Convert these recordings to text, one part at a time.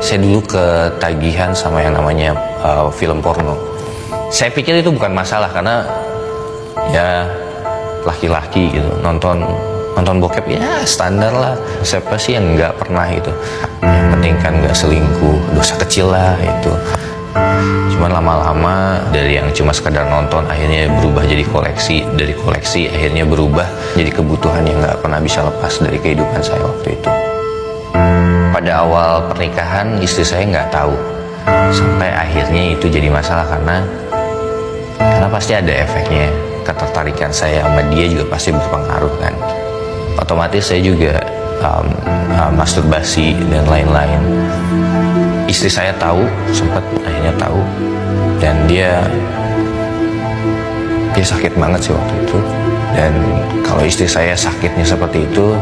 Saya dulu ketagihan sama yang namanya film porno. Saya pikir itu bukan masalah karena ya laki-laki gitu nonton bokep ya standar lah. Siapa sih yang nggak pernah itu? Yang penting kan nggak selingkuh, dosa kecil lah itu. Cuman lama-lama dari yang cuma sekedar nonton akhirnya berubah jadi koleksi, dari koleksi akhirnya berubah jadi kebutuhan yang nggak pernah bisa lepas dari kehidupan saya waktu itu. Pada awal pernikahan istri saya nggak tahu, sampai akhirnya itu jadi masalah karena pasti ada efeknya. Ketertarikan saya sama dia juga pasti berpengaruh kan. Otomatis saya juga masturbasi dan lain-lain. Istri saya tahu, sempat akhirnya tahu, dan dia sakit banget sih waktu itu. Dan kalau istri saya sakitnya seperti itu,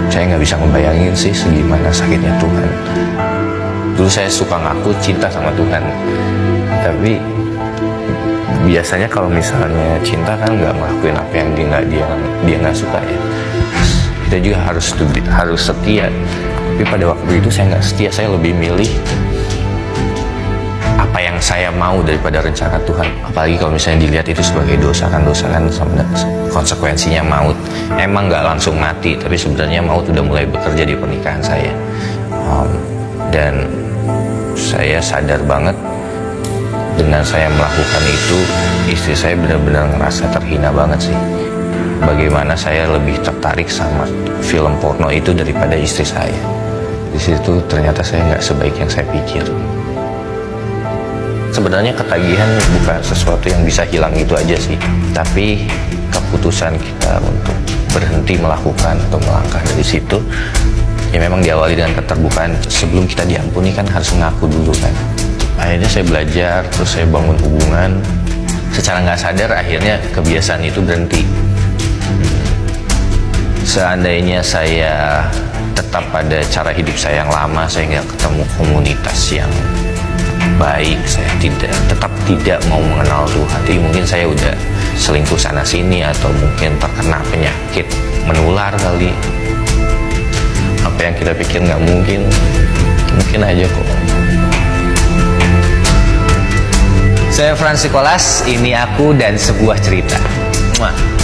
saya nggak bisa ngebayangin sih segimana sakitnya Tuhan. Dulu saya suka ngaku cinta sama Tuhan, tapi biasanya kalau misalnya cinta kan nggak ngelakuin apa yang dia nggak suka ya. Kita juga harus setia. Tapi pada waktu itu saya nggak setia, saya lebih milih apa yang saya mau daripada rencana Tuhan. Apalagi kalau misalnya dilihat itu sebagai dosa kan konsekuensinya maut. Emang nggak langsung mati, tapi sebenarnya maut udah mulai bekerja di pernikahan saya. Dan saya sadar banget dengan saya melakukan itu, istri saya benar-benar ngerasa terhina banget sih. Bagaimana saya lebih tertarik sama film porno itu daripada istri saya. Di situ ternyata saya nggak sebaik yang saya pikir. Sebenarnya ketagihan bukan sesuatu yang bisa hilang itu aja sih, tapi keputusan kita untuk berhenti melakukan atau melangkah dari situ ya memang diawali dengan keterbukaan. Sebelum kita diampuni kan harus mengaku dulu kan. Akhirnya saya belajar, terus saya bangun hubungan. Secara nggak sadar akhirnya kebiasaan itu berhenti. Seandainya saya tetap pada cara hidup saya yang lama, saya nggak ketemu komunitas yang baik, saya tetap tidak mau mengenal Tuhan. Jadi mungkin saya udah selingkuh sana sini, atau mungkin terkena penyakit menular kali. Apa yang kita pikir nggak mungkin aja kok. Saya Frans Sikolas, ini aku dan sebuah cerita. Mwah.